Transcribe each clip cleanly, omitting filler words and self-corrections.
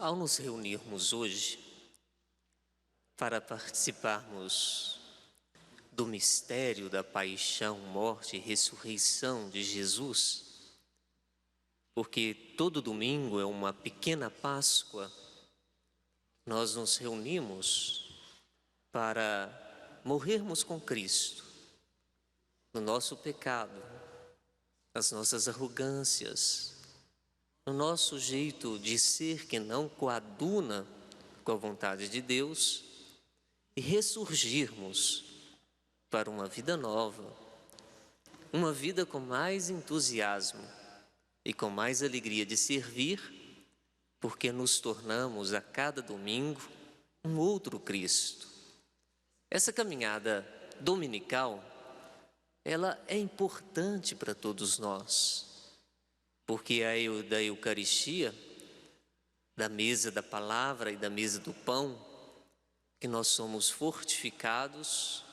Ao nos reunirmos hoje para participarmos do mistério da paixão, morte e ressurreição de Jesus, porque todo domingo é uma pequena Páscoa, nós nos reunimos para morrermos com Cristo, no nosso pecado, nas nossas arrogâncias, no nosso jeito de ser que não coaduna com a vontade de Deus, e ressurgirmos para uma vida nova, uma vida com mais entusiasmo e com mais alegria de servir, porque nos tornamos a cada domingo um outro Cristo. Essa caminhada dominical, ela é importante para todos nós, porque da Eucaristia, da mesa da palavra e da mesa do pão, que nós somos fortificados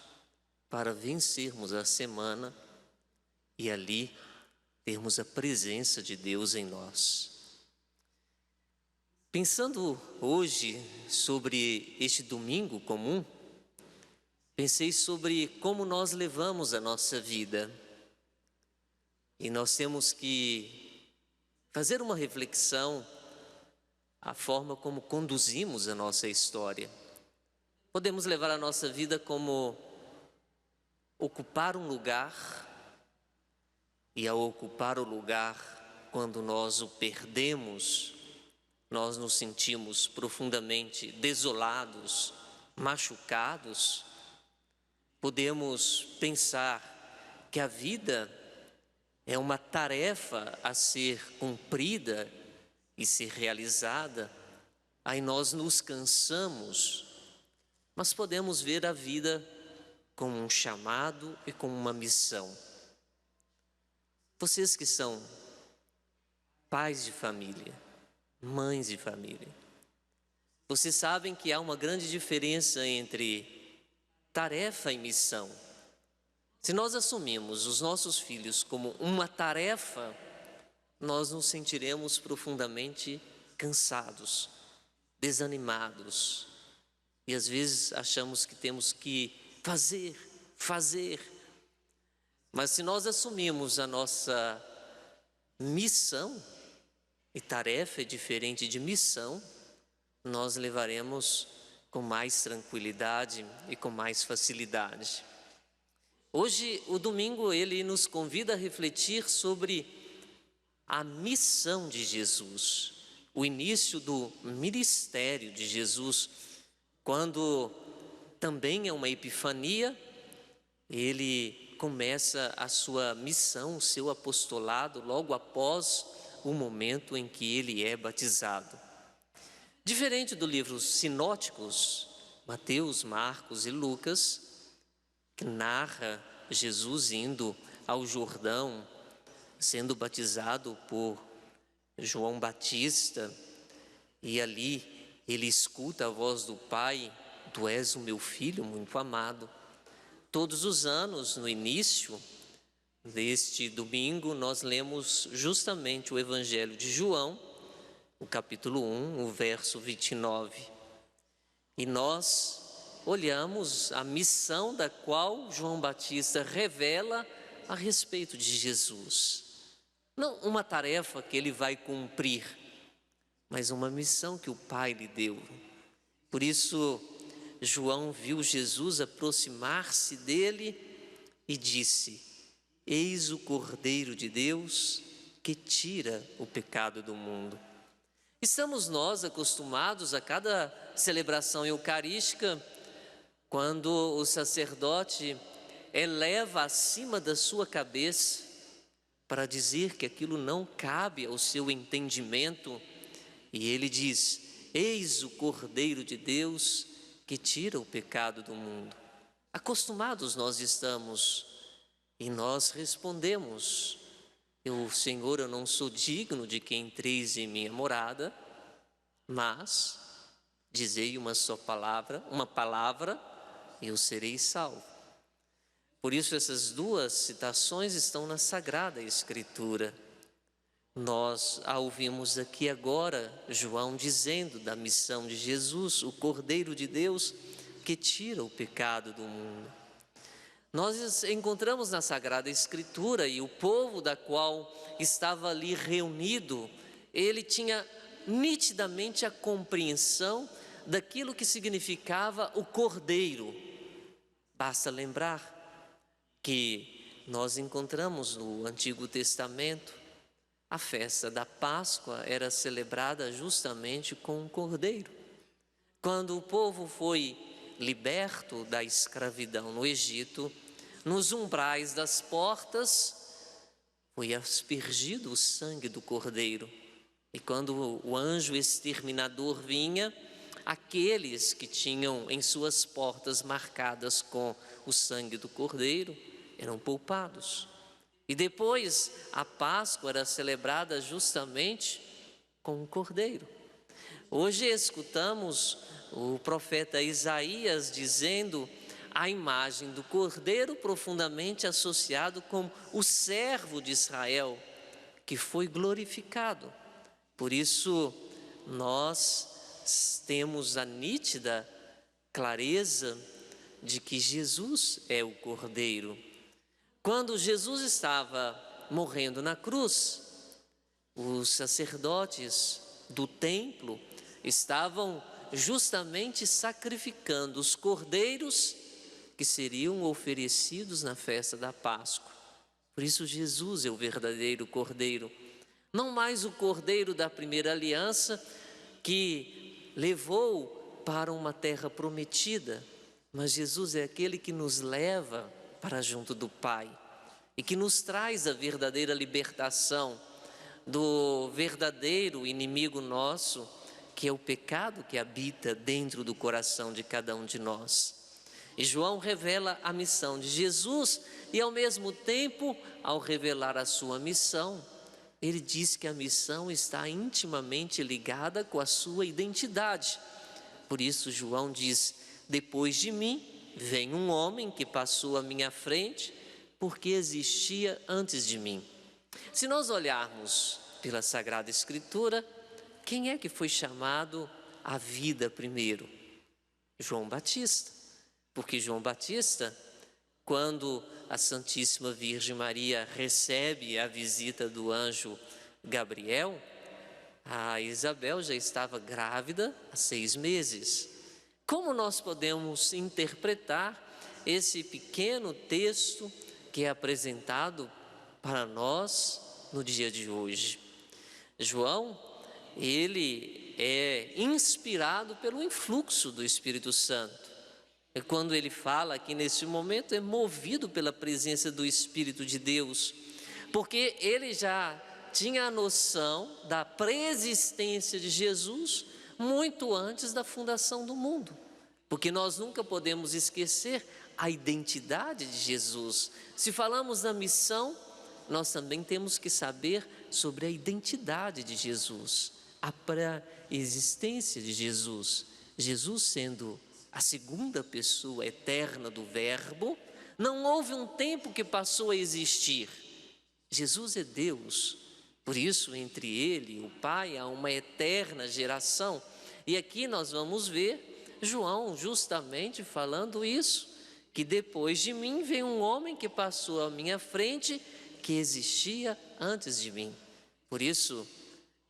para vencermos a semana e ali termos a presença de Deus em nós. Pensando hoje sobre este domingo comum, pensei sobre como nós levamos a nossa vida. E nós temos que fazer uma reflexão a forma como conduzimos a nossa história. Podemos levar a nossa vida como ocupar um lugar, e ao ocupar o lugar, quando nós o perdemos, nós nos sentimos profundamente desolados, machucados. Podemos pensar que a vida é uma tarefa a ser cumprida e ser realizada, aí nós nos cansamos, mas podemos ver a vida como um chamado e como uma missão. Vocês que são pais de família, mães de família, vocês sabem que há uma grande diferença entre tarefa e missão. Se nós assumimos os nossos filhos como uma tarefa, nós nos sentiremos profundamente cansados, desanimados, e às vezes achamos que temos que fazer. Mas se nós assumimos a nossa missão, e tarefa é diferente de missão, nós levaremos com mais tranquilidade e com mais facilidade. Hoje, o domingo, ele nos convida a refletir sobre a missão de Jesus, o início do ministério de Jesus, quando também é uma epifania, ele começa a sua missão, o seu apostolado, logo após o momento em que ele é batizado. Diferente do livro sinóticos, Mateus, Marcos e Lucas, que narra Jesus indo ao Jordão, sendo batizado por João Batista, e ali ele escuta a voz do Pai: Tu és o meu filho muito amado. Todos os anos, no início deste domingo, nós lemos justamente o Evangelho de João, o capítulo 1, o verso 29. E nós olhamos a missão da qual João Batista revela a respeito de Jesus. Não uma tarefa que ele vai cumprir, mas uma missão que o Pai lhe deu. Por isso, João viu Jesus aproximar-se dele e disse: Eis o Cordeiro de Deus que tira o pecado do mundo. Estamos nós acostumados a cada celebração eucarística, quando o sacerdote eleva acima da sua cabeça para dizer que aquilo não cabe ao seu entendimento, e ele diz: Eis o Cordeiro de Deus que tira o pecado do mundo. Acostumados nós estamos, e nós respondemos: Senhor, eu não sou digno de que entreis em minha morada, mas dizei uma palavra, e eu serei salvo. Por isso essas duas citações estão na Sagrada Escritura. Nós a ouvimos aqui agora, João dizendo da missão de Jesus, o Cordeiro de Deus que tira o pecado do mundo. Nós encontramos na Sagrada Escritura, e o povo da qual estava ali reunido, ele tinha nitidamente a compreensão daquilo que significava o Cordeiro. Basta lembrar que nós encontramos no Antigo Testamento, a festa da Páscoa era celebrada justamente com o Cordeiro. Quando o povo foi liberto da escravidão no Egito, nos umbrais das portas foi aspergido o sangue do Cordeiro. E quando o anjo exterminador vinha, aqueles que tinham em suas portas marcadas com o sangue do Cordeiro eram poupados. E depois a Páscoa era celebrada justamente com o Cordeiro. Hoje escutamos o profeta Isaías dizendo a imagem do Cordeiro profundamente associado com o servo de Israel, que foi glorificado. Por isso nós temos a nítida clareza de que Jesus é o Cordeiro. Quando Jesus estava morrendo na cruz, os sacerdotes do templo estavam justamente sacrificando os cordeiros que seriam oferecidos na festa da Páscoa. Por isso Jesus é o verdadeiro Cordeiro, não mais o Cordeiro da primeira aliança que levou para uma terra prometida, mas Jesus é aquele que nos leva para junto do Pai e que nos traz a verdadeira libertação do verdadeiro inimigo nosso, que é o pecado que habita dentro do coração de cada um de nós. E João revela a missão de Jesus e, ao mesmo tempo, ao revelar a sua missão, ele diz que a missão está intimamente ligada com a sua identidade. Por isso João diz: depois de mim vem um homem que passou à minha frente, porque existia antes de mim. Se nós olharmos pela Sagrada Escritura, quem é que foi chamado à vida primeiro? João Batista. Porque João Batista, quando a Santíssima Virgem Maria recebe a visita do anjo Gabriel, a Isabel já estava grávida há 6 meses. Como nós podemos interpretar esse pequeno texto que é apresentado para nós no dia de hoje? João, ele é inspirado pelo influxo do Espírito Santo. E quando ele fala aqui nesse momento, é movido pela presença do Espírito de Deus, porque ele já tinha a noção da preexistência de Jesus muito antes da fundação do mundo. Porque nós nunca podemos esquecer a identidade de Jesus. Se falamos da missão, nós também temos que saber sobre a identidade de Jesus, a pré-existência de Jesus. Jesus sendo a segunda pessoa eterna do Verbo, não houve um tempo que passou a existir. Jesus é Deus, por isso entre ele e o Pai há uma eterna geração. E aqui nós vamos ver João justamente falando isso, que depois de mim vem um homem que passou à minha frente, que existia antes de mim. Por isso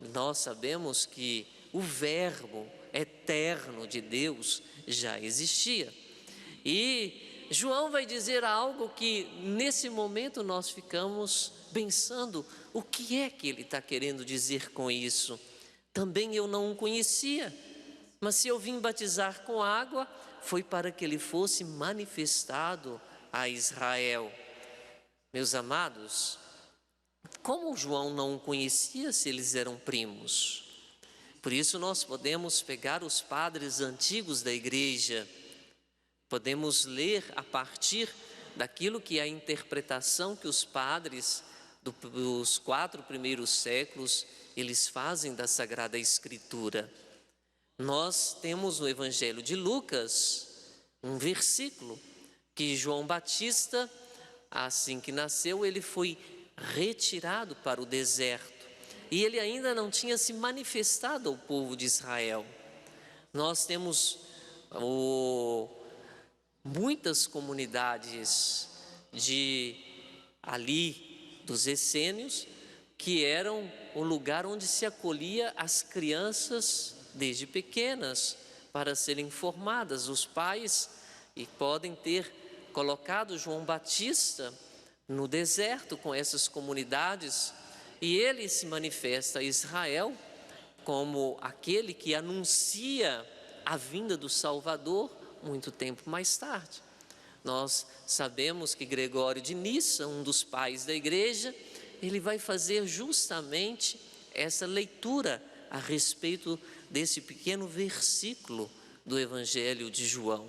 nós sabemos que o Verbo eterno de Deus já existia. E João vai dizer algo que nesse momento nós ficamos pensando: o que é que ele está querendo dizer com isso? Também eu não o conhecia, mas se eu vim batizar com água, foi para que ele fosse manifestado a Israel. Meus amados, como João não o conhecia se eles eram primos? Por isso nós podemos pegar os padres antigos da igreja, podemos ler a partir daquilo que é a interpretação que os padres dos 4 primeiros séculos, eles fazem da Sagrada Escritura. Nós temos no Evangelho de Lucas um versículo que João Batista, assim que nasceu, ele foi retirado para o deserto. e ele ainda não tinha se manifestado ao povo de Israel. Nós temos muitas comunidades dos essênios, que eram o lugar onde se acolhia as crianças desde pequenas para serem formadas. Os pais podem ter colocado João Batista no deserto com essas comunidades, e ele se manifesta a Israel como aquele que anuncia a vinda do Salvador muito tempo mais tarde. Nós sabemos que Gregório de Nissa, um dos pais da igreja, ele vai fazer justamente essa leitura a respeito desse pequeno versículo do Evangelho de João.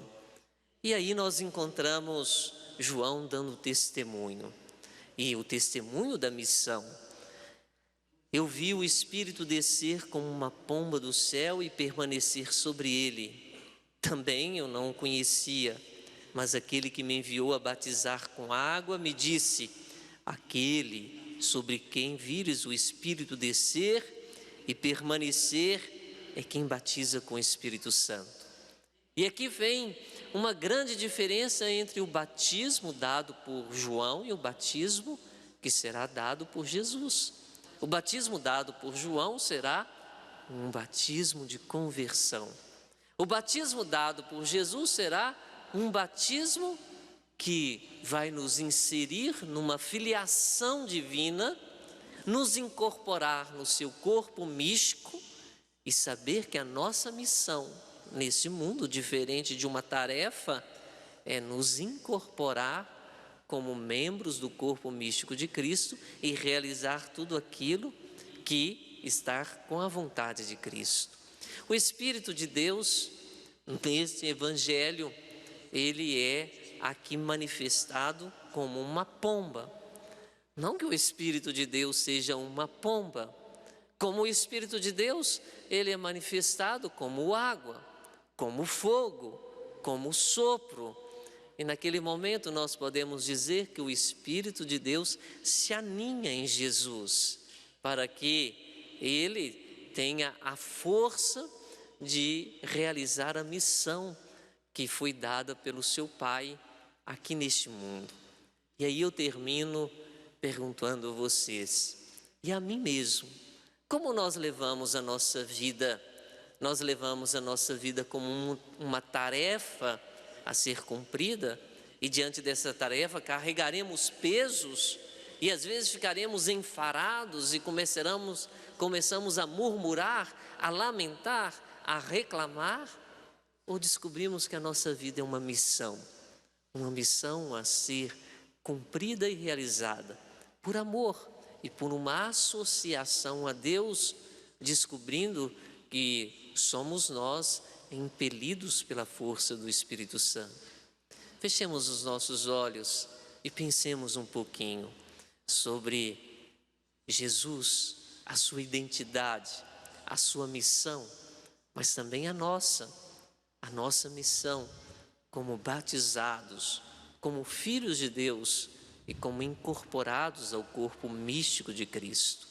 E aí nós encontramos João dando testemunho, e o testemunho da missão. Eu vi o Espírito descer como uma pomba do céu e permanecer sobre ele. Também eu não o conhecia, mas aquele que me enviou a batizar com água me disse: aquele sobre quem vires o Espírito descer e permanecer é quem batiza com o Espírito Santo. E aqui vem uma grande diferença entre o batismo dado por João e o batismo que será dado por Jesus. O batismo dado por João será um batismo de conversão. O batismo dado por Jesus será um batismo que vai nos inserir numa filiação divina, nos incorporar no seu corpo místico e saber que a nossa missão nesse mundo, diferente de uma tarefa, é nos incorporar como membros do corpo místico de Cristo e realizar tudo aquilo que está com a vontade de Cristo. O Espírito de Deus, neste Evangelho, ele é aqui manifestado como uma pomba. Não que o Espírito de Deus seja uma pomba, como o Espírito de Deus, ele é manifestado como água, como fogo, como sopro. E naquele momento nós podemos dizer que o Espírito de Deus se aninha em Jesus, para que ele tenha a força de realizar a missão que foi dada pelo seu Pai aqui neste mundo. E aí eu termino perguntando a vocês, e a mim mesmo, como nós levamos a nossa vida? Nós levamos a nossa vida como uma tarefa a ser cumprida, e diante dessa tarefa carregaremos pesos e às vezes ficaremos enfarados e começamos a murmurar, a lamentar, a reclamar, ou descobrimos que a nossa vida é uma missão a ser cumprida e realizada por amor e por uma associação a Deus, descobrindo que somos nós impelidos pela força do Espírito Santo. Fechemos os nossos olhos e pensemos um pouquinho sobre Jesus, a sua identidade, a sua missão, mas também a nossa missão como batizados, como filhos de Deus e como incorporados ao corpo místico de Cristo.